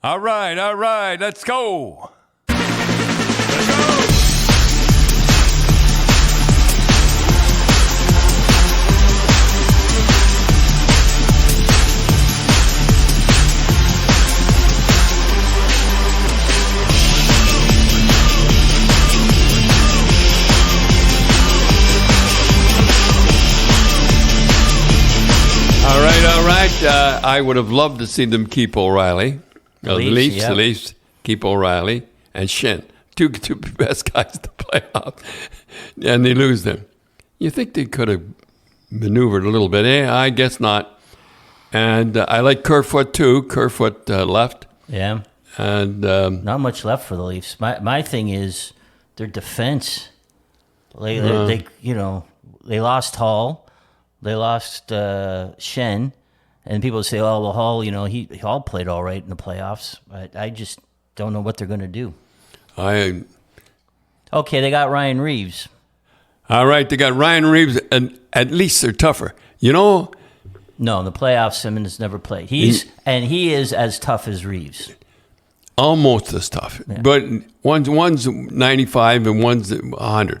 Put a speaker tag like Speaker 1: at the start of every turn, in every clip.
Speaker 1: All right, let's go. All right. I would have loved to see them keep O'Reilly. The Leafs keep O'Reilly and Shen. Two best guys to play off. And they lose them. You think they could have maneuvered a little bit? I guess not. And I like Kerfoot, too. Kerfoot left.
Speaker 2: Yeah.
Speaker 1: And
Speaker 2: not much left for the Leafs. My thing is their defense. They lost Hall. They lost Shen. And people say, oh, well, Hall played all right in the playoffs. But I just don't know what they're going to do. Okay, they got Ryan Reaves.
Speaker 1: All right, they got Ryan Reaves, and at least they're tougher. You know?
Speaker 2: No, in the playoffs, Simmons never played. He is as tough as Reaves.
Speaker 1: Almost as tough. Yeah. But one's 95 and one's 100.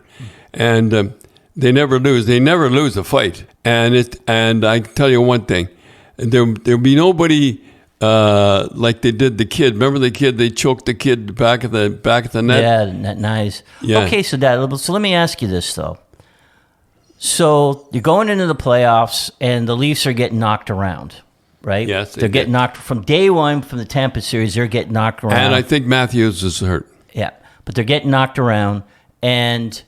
Speaker 1: And they never lose. They never lose a fight. And I can tell you one thing. There'll be nobody like they did the kid. Remember the kid? They choked the kid back of the net.
Speaker 2: Yeah, nice. Yeah. Okay, so let me ask you this though. So you're going into the playoffs, and the Leafs are getting knocked around, right?
Speaker 1: Yes,
Speaker 2: they're getting knocked from day one from the Tampa series. They're getting knocked around,
Speaker 1: and I think Matthews is hurt.
Speaker 2: Yeah, but they're getting knocked around, and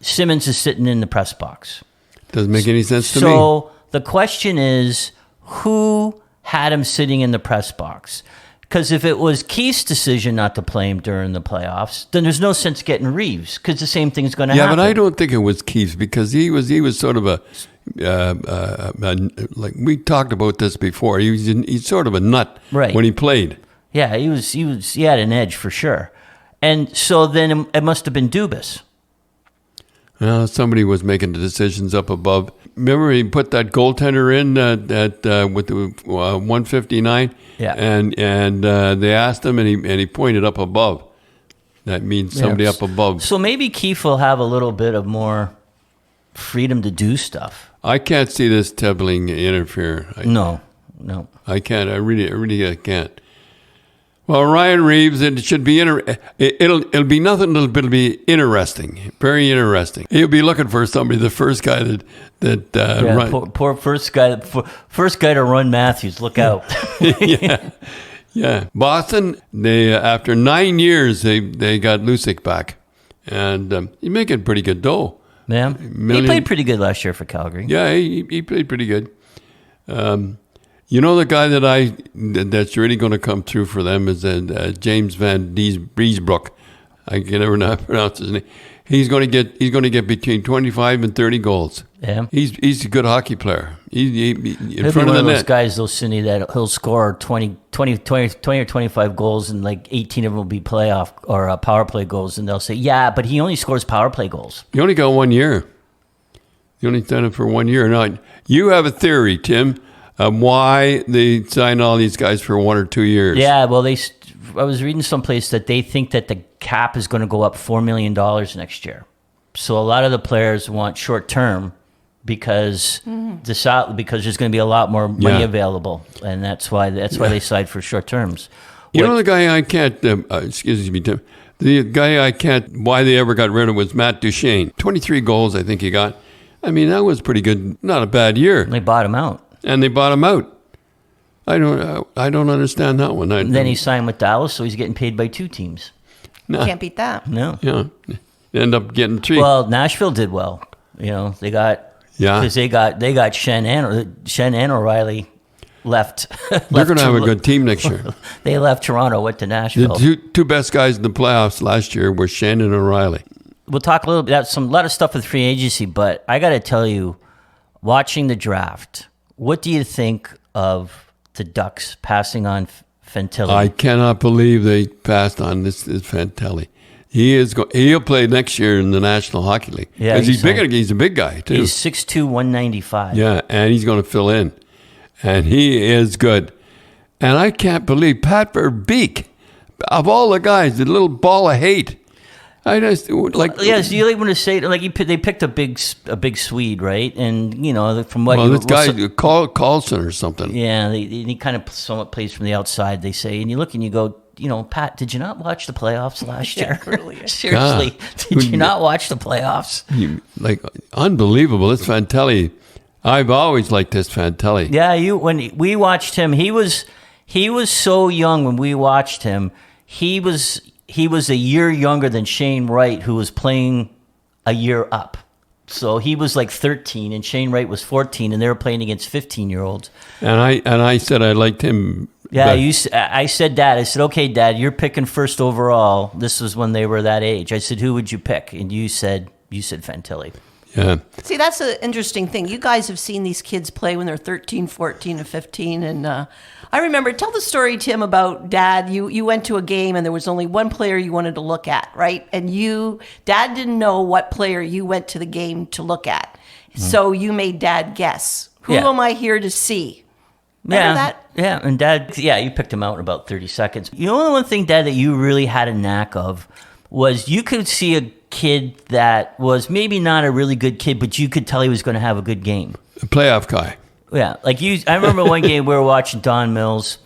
Speaker 2: Simmons is sitting in the press box.
Speaker 1: Doesn't make any sense to me.
Speaker 2: So the question is, who had him sitting in the press box? Because if it was Keith's decision not to play him during the playoffs, then there's no sense getting Reaves, because the same thing's going to happen.
Speaker 1: Yeah, but I don't think it was Keith, because he was sort of a like we talked about this before. He's sort of a nut when he played.
Speaker 2: Yeah, he had an edge for sure, and so then it must have been Dubas.
Speaker 1: Somebody was making the decisions up above. Remember, he put that goaltender in with the 159.
Speaker 2: Yeah,
Speaker 1: and they asked him, and he pointed up above. That means somebody up above.
Speaker 2: So maybe Keefe will have a little bit of more freedom to do stuff.
Speaker 1: I can't see this Tebling interfere.
Speaker 2: No.
Speaker 1: I can't. I really can't. Well, Ryan Reaves, it should be it'll be nothing. It'll be interesting, very interesting. He'll be looking for somebody. The first guy that run.
Speaker 2: Poor first guy to run Matthews. Look out.
Speaker 1: yeah. Boston. They after 9 years they got Lucic back, and he's making pretty good dough.
Speaker 2: Yeah, he played pretty good last year for Calgary.
Speaker 1: Yeah, he played pretty good. You know, the guy that's really going to come through for them is James Van Riesbroek. I can never pronounce his name. He's going to get between 25 and 30 goals.
Speaker 2: Yeah,
Speaker 1: he's a good hockey player. He'll
Speaker 2: in front of the net. Those guys, though, Cindy, that he'll score 20 or 25 goals, and like 18 of them will be playoff or power play goals, and they'll say, yeah, but he only scores power play goals.
Speaker 1: He only got 1 year. He only done it for 1 year. Now, you have a theory, Tim, why they signed all these guys for 1 or 2 years.
Speaker 2: Yeah, well, I was reading someplace that they think that the cap is going to go up $4 million next year. So a lot of the players want short term because there's going to be a lot more money available, and that's why they signed for short terms.
Speaker 1: You know, the guy I can't. Excuse me, Tim. The guy I can't. Why they ever got rid of was Matt Duchene. 23 goals, I think he got. I mean, that was pretty good. Not a bad year.
Speaker 2: They bought him out.
Speaker 1: And they bought him out. I don't understand that one.
Speaker 2: Then he signed with Dallas, so he's getting paid by 2 teams.
Speaker 3: No. Can't beat that.
Speaker 2: No.
Speaker 1: Yeah. End up getting 3.
Speaker 2: Well, Nashville did well. You know, they got because they got Shen and O'Reilly left.
Speaker 1: They're going to have a good team next year.
Speaker 2: They left Toronto, went to Nashville.
Speaker 1: The two best guys in the playoffs last year were Shen and O'Reilly.
Speaker 2: We'll talk a little bit. A lot of stuff with free agency, but I got to tell you, watching the draft, what do you think of the Ducks passing on Fantilli?
Speaker 1: I cannot believe they passed on this Fantilli. He'll play next year in the National Hockey League. Yeah, he's big. He's a big guy too.
Speaker 2: He's 6'2", 195.
Speaker 1: Yeah, and he's going to fill in, and he is good. And I can't believe Pat Verbeek, of all the guys, the little ball of hate. I just like.
Speaker 2: Yes, you want to say like they picked a big Swede, right? And from what
Speaker 1: this guy Carlson or something.
Speaker 2: Yeah, he kind of somewhat plays from the outside. They say, and you look and you go, Pat, did you not watch the playoffs last year?
Speaker 3: Really.
Speaker 2: Seriously, did you not watch the playoffs?
Speaker 1: Unbelievable. This Fantelli, I've always liked this Fantelli.
Speaker 2: Yeah, when we watched him, he was so young when we watched him. He was a year younger than Shane Wright, who was playing a year up. So he was like 13, and Shane Wright was 14, and they were playing against 15-year-olds.
Speaker 1: And I said I liked him.
Speaker 2: Yeah, I said, Dad. I said, okay, Dad, you're picking first overall. This was when they were that age. I said, who would you pick? And you said Fantilli.
Speaker 1: Yeah.
Speaker 3: See, that's an interesting thing. You guys have seen these kids play when they're 13, 14, and 15. And I remember, tell the story, Tim, about Dad. You went to a game and there was only one player you wanted to look at, right? And Dad didn't know what player you went to the game to look at. So you made Dad guess. Who am I here to see? Remember that?
Speaker 2: Yeah, and Dad, you picked him out in about 30 seconds. The only one thing, Dad, that you really had a knack of was you could see a kid that was maybe not a really good kid, but you could tell he was going to have a good game.
Speaker 1: A playoff guy.
Speaker 2: Yeah, I remember one game we were watching Don Mills,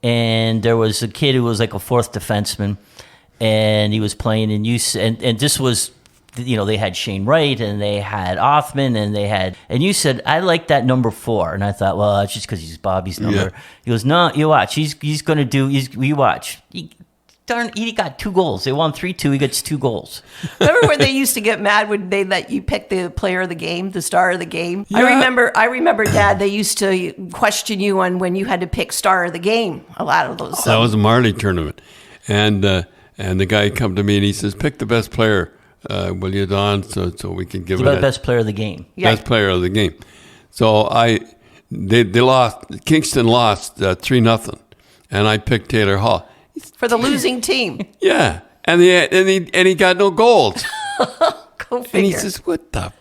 Speaker 2: and there was a kid who was like a fourth defenseman, and he was playing, and this was, they had Shane Wright, and they had Othman, and you said, I like that number 4, and I thought, well, it's just because he's Bobby's number.
Speaker 1: Yeah.
Speaker 2: He goes, no, you watch, he's going to do, you watch. He got 2 goals. They won 3-2. He gets 2 goals.
Speaker 3: Remember when they used to get mad when they let you pick the player of the game, the star of the game?
Speaker 1: Yeah.
Speaker 3: I remember, Dad, they used to question you on when you had to pick star of the game. A lot of those.
Speaker 1: That was a Marley tournament. And the guy come to me and he says, pick the best player, will you, Don, so we can give
Speaker 2: the best player of the game.
Speaker 3: Yeah.
Speaker 1: Best player of the game. So they lost, Kingston lost 3-0, and I picked Taylor Hall.
Speaker 3: For the losing team.
Speaker 1: Yeah, and he got no goals.
Speaker 3: Go figure.
Speaker 1: And he says, "What the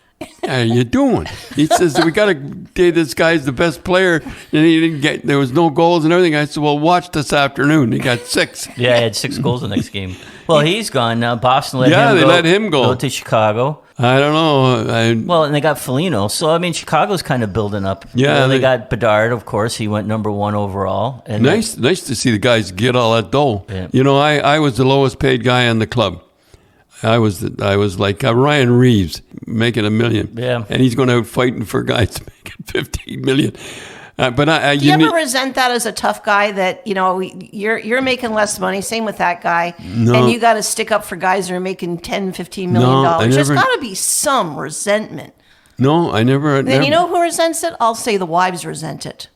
Speaker 1: are you doing?" He says, "We got to say this guy's the best player," and he didn't get. There was no goals and everything. I said, "Well, watch this afternoon." He got 6.
Speaker 2: Yeah, he had 6 goals the next game. Well, he's gone now. Boston let
Speaker 1: Yeah,
Speaker 2: him
Speaker 1: they
Speaker 2: go.
Speaker 1: let him go
Speaker 2: to Chicago.
Speaker 1: I don't know.
Speaker 2: Well, and they got Foligno. So, I mean, Chicago's kind of building up.
Speaker 1: Yeah.
Speaker 2: They got Bedard, of course. He went number 1 overall. And
Speaker 1: Nice to see the guys get all that dough.
Speaker 2: Yeah.
Speaker 1: I was the lowest paid guy in the club. I was like Ryan Reaves making $1 million.
Speaker 2: Yeah.
Speaker 1: And he's going out fighting for guys making $15 million. But
Speaker 3: do you ever resent that as a tough guy that you're making less money? Same with that guy, and you got to stick up for guys that are making $10-15 million. There's got to be some resentment.
Speaker 1: No, I never.
Speaker 3: Then you know who resents it? I'll say the wives resent it.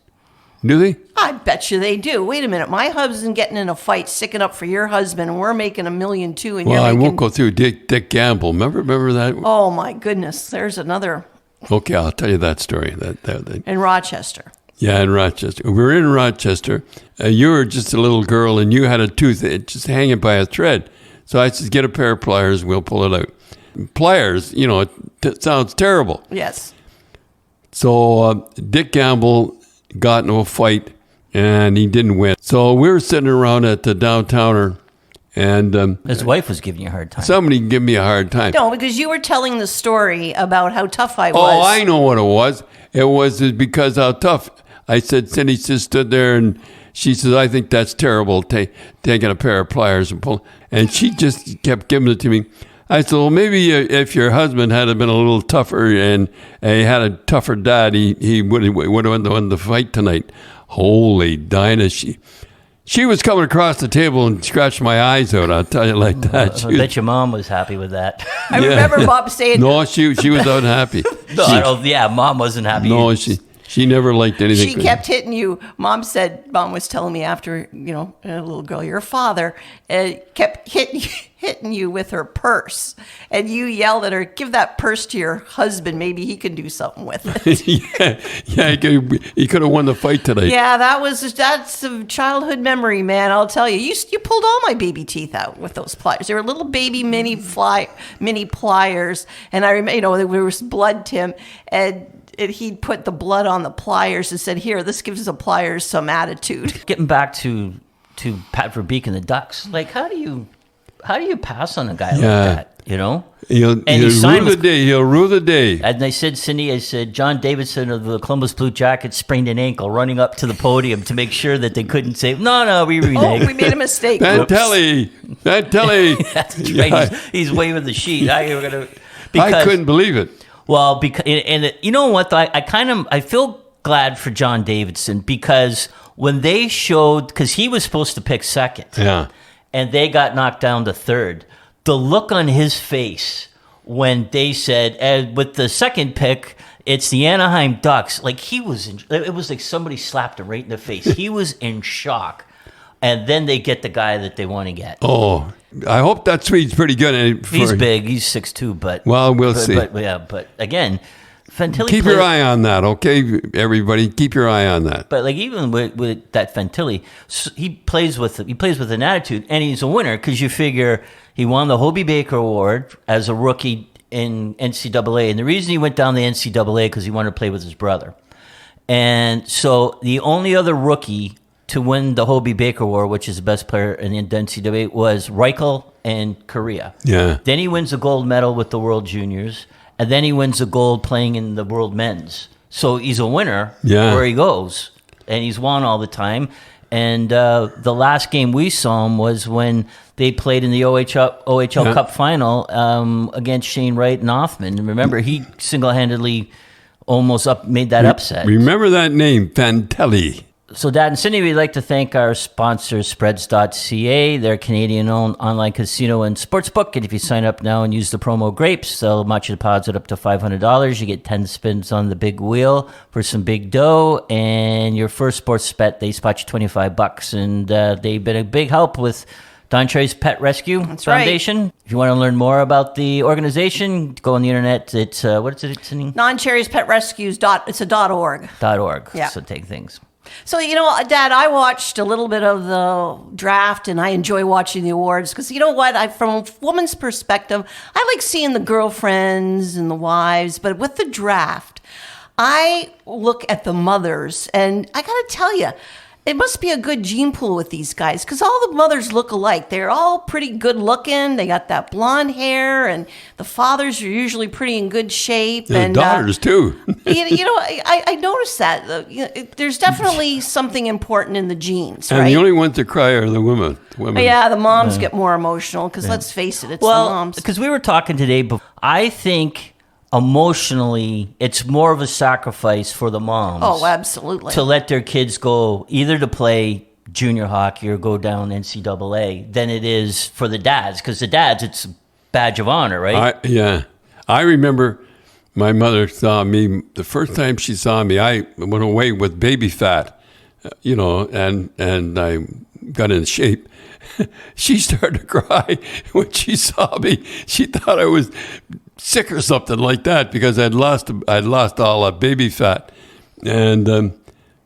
Speaker 1: Do they?
Speaker 3: I bet you they do. Wait a minute, my husband's getting in a fight, sticking up for your husband, and we're making $1 million too. And
Speaker 1: I won't go through Dick Gamble. Remember that?
Speaker 3: Oh my goodness, there's another.
Speaker 1: Okay, I'll tell you that story. That.
Speaker 3: In Rochester.
Speaker 1: Yeah, in Rochester. We were in Rochester. You were just a little girl, and you had a tooth just hanging by a thread. So I said, get a pair of pliers, we'll pull it out. Pliers, it sounds terrible.
Speaker 3: Yes.
Speaker 1: So Dick Gamble got into a fight, and he didn't win. So we were sitting around at the Downtowner, and
Speaker 2: his wife was giving you a hard time.
Speaker 1: Somebody give me a hard time.
Speaker 3: No, because you were telling the story about how tough I was.
Speaker 1: Oh, I know what it was. It was because how tough. I said, Cindy just stood there, and she says, I think that's terrible, taking a pair of pliers and pull. And she just kept giving it to me. I said, well, maybe if your husband had been a little tougher and he had a tougher dad, he would have won the fight tonight. Holy Dinah, she was coming across the table and scratched my eyes out, I'll tell you like that.
Speaker 2: I bet your mom was happy with that.
Speaker 3: I remember Bob saying...
Speaker 1: No, she was unhappy.
Speaker 2: Mom wasn't happy.
Speaker 1: No, she never liked anything.
Speaker 3: She kept hitting you. Mom was telling me after, a little girl, your father kept hitting you with her purse. And you yelled at her, give that purse to your husband. Maybe he can do something with it.
Speaker 1: yeah, he could have won the fight today.
Speaker 3: Yeah, that's a childhood memory, man. I'll tell you. You pulled all my baby teeth out with those pliers. They were little baby mini pliers. And I remember, there was blood, Tim. And he'd put the blood on the pliers and said, "Here, this gives the pliers some attitude."
Speaker 2: Getting back to Pat Verbeek and the Ducks, like how do you pass on a guy like that? You know,
Speaker 1: he'll rue the day. He'll rue the day.
Speaker 2: And I said, Cindy, John Davidson of the Columbus Blue Jackets sprained an ankle running up to the podium to make sure that they couldn't say, no, we reneged.
Speaker 3: Oh, we made a mistake.
Speaker 1: Vantelli.
Speaker 2: That's right. He's waving the sheet. I
Speaker 1: couldn't believe it.
Speaker 2: Well, because you know what? Though, I feel glad for John Davidson because when they showed, because he was supposed to pick second, and they got knocked down to third. The look on his face when they said, with the second pick, it's the Anaheim Ducks. Like it was like somebody slapped him right in the face. He was in shock. And then they get the guy that they want to get.
Speaker 1: Oh, I hope that Swede's pretty good.
Speaker 2: He's big. He's 6'2", but...
Speaker 1: Well, we'll see.
Speaker 2: But again, Fantilli...
Speaker 1: Keep your eye on that, okay, everybody? Keep your eye on that.
Speaker 2: But like even with that Fantilli, he plays with an attitude, and he's a winner because you figure he won the Hobie Baker Award as a rookie in NCAA, and the reason he went down the NCAA because he wanted to play with his brother. And so the only other rookie to win the Hobie Baker Award, which is the best player in the NCAA, was Reichel and Correa.
Speaker 1: Yeah.
Speaker 2: Then he wins a gold medal with the World Juniors, and then he wins a gold playing in the World Men's. So he's a winner where he goes, and he's won all the time. And the last game we saw him was when they played in the OHL Cup final against Shane Wright and Hoffman. And remember, he single-handedly almost made that upset.
Speaker 1: Remember that name, Fantelli.
Speaker 2: So, Dad and Cindy, we'd like to thank our sponsors, Spreads.ca. They're Canadian-owned online casino and sportsbook. And if you sign up now and use the promo GRAPES, they'll match your deposit up to $500. You get 10 spins on the big wheel for some big dough. And your first sports bet, they spot you $25. And they've been a big help with Don Cherry's Pet Rescue Foundation. Right. If you want to learn more about the organization, go on the internet. It's, what is it, Cindy?
Speaker 3: Non-Cherry's Pet Rescues. It's a .org.
Speaker 2: .org.
Speaker 3: Yeah.
Speaker 2: So take things.
Speaker 3: So, you know, Dad, I watched a little bit of the draft, and I enjoy watching the awards because, you know what, from a woman's perspective, I like seeing the girlfriends and the wives, but with the draft, I look at the mothers, and I got to tell you, it must be a good gene pool with these guys because all the mothers look alike. They're all pretty good looking. They got that blonde hair, and the fathers are usually pretty in good shape.
Speaker 1: And daughters, too.
Speaker 3: you know, I noticed that. There's definitely something important in the genes,
Speaker 1: and
Speaker 3: right?
Speaker 1: the only ones that cry are the women.
Speaker 3: Yeah, the moms get more emotional because let's face it, it's the moms.
Speaker 2: Because we were talking today, but I think emotionally, it's more of a sacrifice for the moms.
Speaker 3: Oh, absolutely.
Speaker 2: To let their kids go either to play junior hockey or go down NCAA than it is for the dads. Because the dads, it's a badge of honor, right?
Speaker 1: I remember my mother saw me, the first time she saw me, I went away with baby fat, you know, and I got in shape. She started to cry when she saw me. She thought I was sick or something like that because I'd lost all that baby fat, and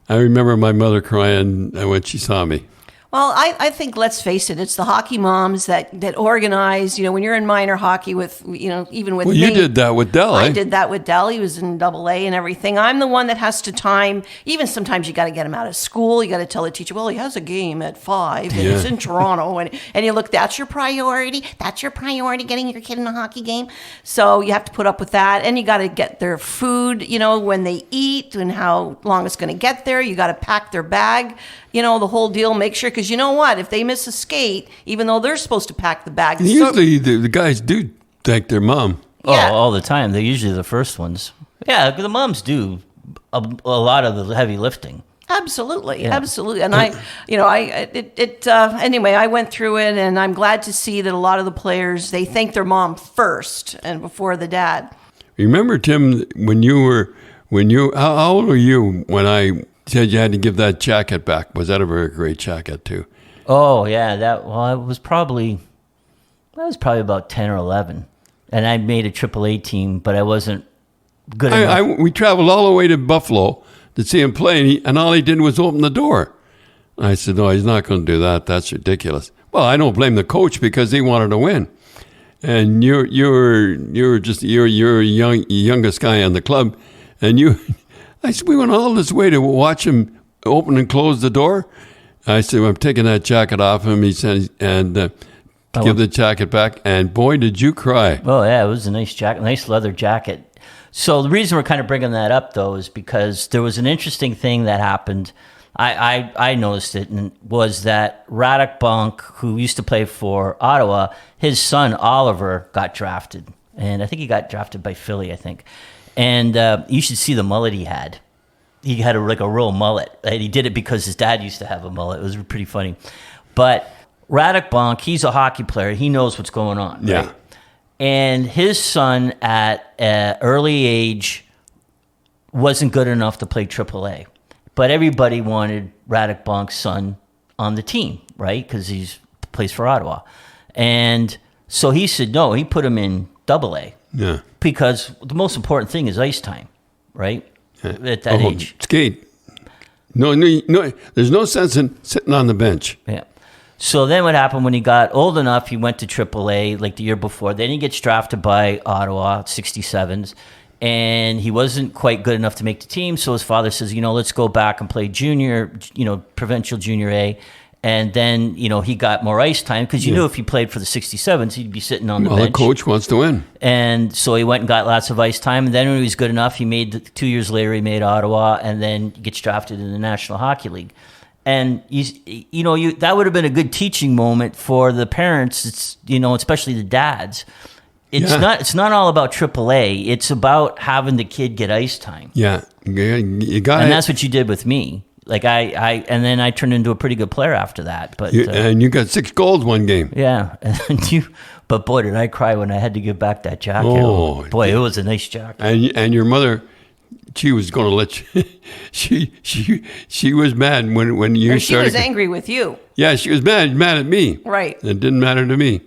Speaker 1: I remember my mother crying when she saw me.
Speaker 3: Well, I think, let's face it, it's the hockey moms that organize, you know, when you're in minor hockey with, you know, even with me.
Speaker 1: Well, you did that with Dell,
Speaker 3: I did that with Dell. He was in AA and everything. I'm the one that has to time, even sometimes you got to get him out of school. You got to tell the teacher, well, he has a game at 5 and it's in Toronto. And you look, that's your priority. That's your priority, getting your kid in a hockey game. So you have to put up with that. And you got to get their food, you know, when they eat and how long it's going to get there. You got to pack their bag. You know, the whole deal, make sure, because you know what? If they miss a skate, even though they're supposed to pack the bag.
Speaker 1: Usually the guys do thank their mom.
Speaker 2: Yeah. Oh, all the time. They're usually the first ones. Yeah, the moms do a lot of the heavy lifting.
Speaker 3: Absolutely, absolutely. And anyway, I went through it, and I'm glad to see that a lot of the players, they thank their mom first and before the dad.
Speaker 1: Remember, Tim, how old were you when I said you had to give that jacket back? Was that a very great jacket too?
Speaker 2: Oh yeah, I was probably about 10 or 11, and I made a AAA team, but I wasn't good enough.
Speaker 1: We traveled all the way to Buffalo to see him play, and all he did was open the door. I said, "No, he's not going to do that. That's ridiculous." Well, I don't blame the coach because he wanted to win, and you're youngest guy on the club. And you, I said, we went all this way to watch him open and close the door. I said, well, I'm taking that jacket off him. He said, and give the jacket back. And boy, did you cry.
Speaker 2: Oh, yeah, it was a nice jacket, nice leather jacket. So the reason we're kind of bringing that up, though, is because there was an interesting thing that happened. I noticed it, and was that Radek Bonk, who used to play for Ottawa, his son Oliver got drafted, and I think he got drafted by Philly, I think. And you should see the mullet he had. He had a real mullet. And he did it because his dad used to have a mullet. It was pretty funny. But Radek Bonk, he's a hockey player. He knows what's going on. Right?
Speaker 1: Yeah.
Speaker 2: And his son at an early age wasn't good enough to play AAA. But everybody wanted Radek Bonk's son on the team, right? Because he plays for Ottawa. And so he said no. He put him in AA.
Speaker 1: Yeah.
Speaker 2: Because the most important thing is ice time, right? At that age.
Speaker 1: Skate. No, there's no sense in sitting on the bench.
Speaker 2: Yeah. So then what happened when he got old enough, he went to AAA like the year before. Then he gets drafted by Ottawa, 67s. And he wasn't quite good enough to make the team, so his father says, let's go back and play junior, provincial junior A. And then, he got more ice time because you knew if he played for the 67s, he'd be sitting on the bench.
Speaker 1: Well, the coach wants to win.
Speaker 2: And so he went and got lots of ice time. And then when he was good enough, he made 2 years later, he made Ottawa, and then gets drafted in the National Hockey League. And that would have been a good teaching moment for the parents. It's especially the dads. It's not all about AAA. It's about having the kid get ice time.
Speaker 1: Yeah, you got it.
Speaker 2: And that's what you did with me. Like and then I turned into a pretty good player after that. But
Speaker 1: and you got 6 goals one game.
Speaker 2: Yeah, but boy, did I cry when I had to give back that jacket.
Speaker 1: Oh,
Speaker 2: boy, it was a nice jacket.
Speaker 1: And your mother, she was going to let you. She was mad when you
Speaker 3: and
Speaker 1: started.
Speaker 3: She was angry with you.
Speaker 1: Yeah, she was mad at me.
Speaker 3: Right.
Speaker 1: It didn't matter to me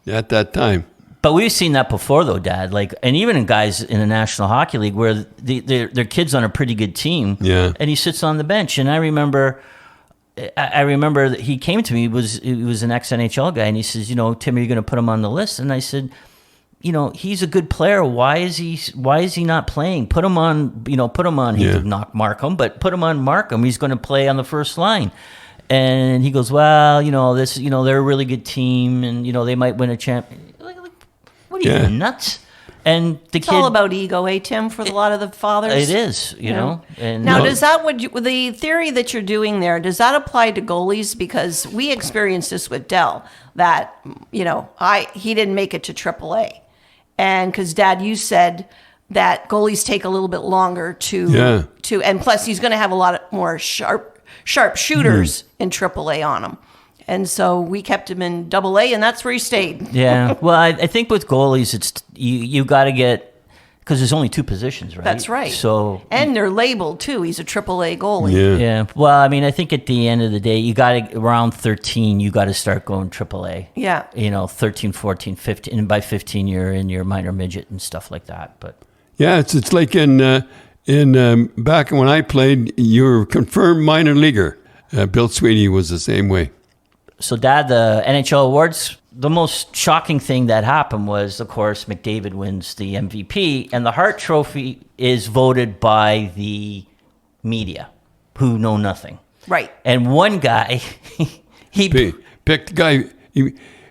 Speaker 1: at that time.
Speaker 2: But we've seen that before, though, Dad. And even in guys in the National Hockey League where their kid's on a pretty good team, and he sits on the bench. And I remember that he came to me. He was an ex-NHL guy, and he says, Tim, are you going to put him on the list? And I said, he's a good player. Why is he not playing? Put him on. He did not Markham, but put him on Markham. He's going to play on the first line. And he goes, well, they're a really good team, and they might win a champion. What are you, nuts? And the
Speaker 3: it's all about ego, Tim, for a lot of the fathers.
Speaker 2: It is, know. And
Speaker 3: now, does that the theory that you're doing there? Does that apply to goalies? Because we experienced this with Dell. That he didn't make it to AAA, and because Dad, you said that goalies take a little bit longer to and plus he's going to have a lot more sharp shooters in AAA on him. And so we kept him in AA, and that's where he stayed.
Speaker 2: Yeah. Well, I think with goalies, it's you got to get, because there's only 2 positions, right?
Speaker 3: That's right.
Speaker 2: So
Speaker 3: and they're labeled too. He's a AAA goalie.
Speaker 2: Yeah. Well, I mean, I think at the end of the day, you got to around 13, you got to start going AAA.
Speaker 3: Yeah.
Speaker 2: 13, 14, 15, and by 15, you're in your minor midget and stuff like that. But
Speaker 1: yeah, it's like in back when I played, you were confirmed minor leaguer. Bill Sweeney was the same way.
Speaker 2: So, Dad, the NHL awards, the most shocking thing that happened was, of course, McDavid wins the MVP, and the Hart Trophy is voted by the media, who know nothing.
Speaker 3: Right.
Speaker 2: And one guy, he
Speaker 1: picked the guy,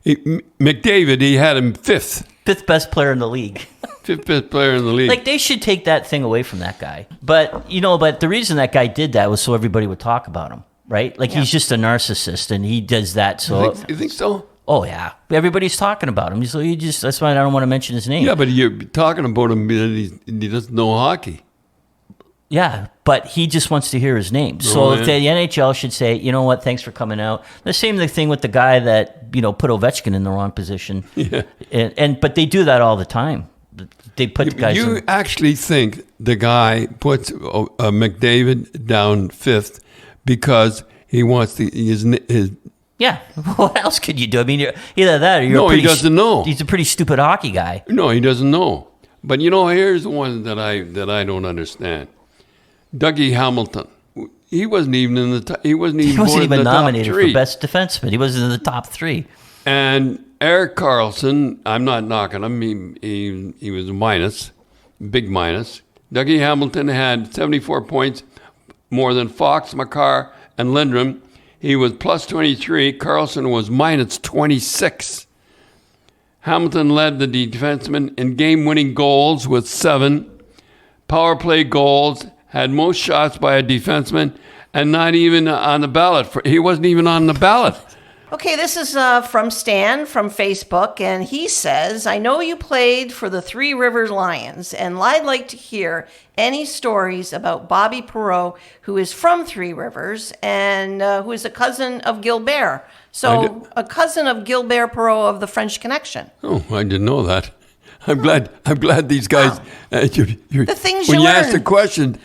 Speaker 1: McDavid, he had him 5th.
Speaker 2: 5th best player in the league.
Speaker 1: 5th best player in the league.
Speaker 2: Like, they should take that thing away from that guy. But the reason that guy did that was so everybody would talk about him. Right? Like, he's just a narcissist, and he does that. So
Speaker 1: you think so?
Speaker 2: Oh, yeah. Everybody's talking about him. So that's why I don't want to mention his name.
Speaker 1: Yeah, but you're talking about him, he doesn't know hockey.
Speaker 2: Yeah, but he just wants to hear his name. So if the NHL should say, you know what, thanks for coming out. The same thing with the guy that, put Ovechkin in the wrong position.
Speaker 1: Yeah.
Speaker 2: But they do that all the time. They put guys
Speaker 1: You actually think the guy puts McDavid down 5th because he wants his
Speaker 2: yeah. What else could you do? I mean, either that or you're
Speaker 1: he doesn't know.
Speaker 2: He's a pretty stupid hockey guy.
Speaker 1: No, he doesn't know. But here's the one that I don't understand. Dougie Hamilton. He wasn't even in the he wasn't even
Speaker 2: nominated for best defenseman. He wasn't in the top 3.
Speaker 1: And Erik Karlsson, I'm not knocking him. He was a minus, big minus. Dougie Hamilton had 74 points, more than Fox, Makar, and Lindrum. He was plus 23. Carlson was minus 26. Hamilton led the defensemen in game-winning goals with 7. Power play goals, had most shots by a defenseman, and not even on the ballot. He wasn't even on the ballot.
Speaker 3: Okay, this is from Stan from Facebook, and he says, I know you played for the Three Rivers Lions, and I'd like to hear any stories about Bobby Perreault, who is from Three Rivers, and who is a cousin of Gilbert. So, a cousin of Gilbert Perreault of the French Connection.
Speaker 1: Oh, I didn't know that. I'm glad these guys...
Speaker 3: Wow. The things
Speaker 1: when
Speaker 3: you
Speaker 1: you
Speaker 3: learn.
Speaker 1: ask the question...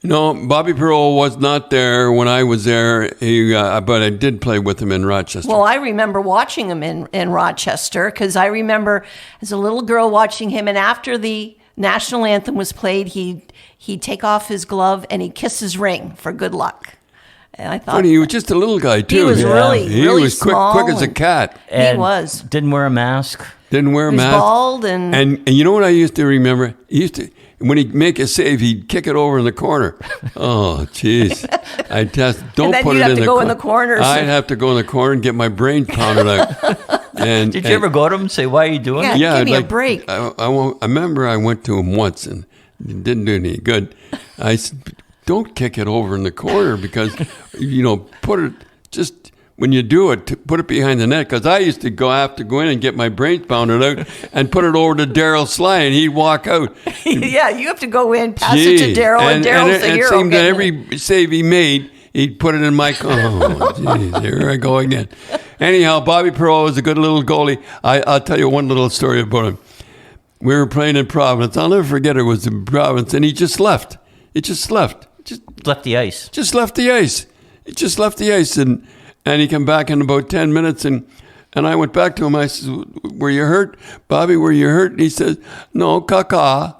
Speaker 1: No, Bobby Perreault was not there when I was there, but I did play with him in Rochester.
Speaker 3: Well, I remember watching him in Rochester, because I remember as a little girl watching him, and after the national anthem was played, he'd take off his glove and he'd kiss his ring for good luck. And I thought...
Speaker 1: Funny, he was just a little guy, too.
Speaker 3: He was really
Speaker 1: He was
Speaker 3: small,
Speaker 1: quick as a cat.
Speaker 2: And
Speaker 3: he was.
Speaker 2: Didn't wear a mask.
Speaker 1: Didn't wear a
Speaker 3: He was
Speaker 1: mask.
Speaker 3: bald and...
Speaker 1: And you know what I used to remember? He used to... When he'd make a save, he'd kick it over in the corner. Oh, jeez. I'd just, don't
Speaker 3: then
Speaker 1: put
Speaker 3: you'd
Speaker 1: it
Speaker 3: have
Speaker 1: in
Speaker 3: to
Speaker 1: the
Speaker 3: go
Speaker 1: corner.
Speaker 3: in the corner, so-
Speaker 1: I'd have to go in the corner and get my brains pounded out. And,
Speaker 2: Did you ever go to him and say, why are you doing
Speaker 3: Yeah.
Speaker 2: it?
Speaker 1: Yeah,
Speaker 3: Give me a
Speaker 1: like,
Speaker 3: break.
Speaker 1: I remember I went to him once and it didn't do any good. I said, don't kick it over in the corner because, put it, just when you do it, put it behind the net. Because I used to have to go in and get my brains pounded out and put it over to Daryl Sly and he'd walk out.
Speaker 3: Yeah, you have to go in, pass it to Daryl, and Daryl's the
Speaker 1: it
Speaker 3: hero.
Speaker 1: seemed that
Speaker 3: getting
Speaker 1: every save he made, he'd put it in my... Oh, geez, here I go again. Anyhow, Bobby Perreault was a good little goalie. I'll tell you one little story about him. We were playing in Providence. I'll never forget it was in Providence, and he just left. He just left.
Speaker 2: Left the ice.
Speaker 1: Just left the ice. He just left the ice, and he came back in about 10 minutes, and I went back to him. I said, were you hurt? Bobby, were you hurt? And he says, no, caca.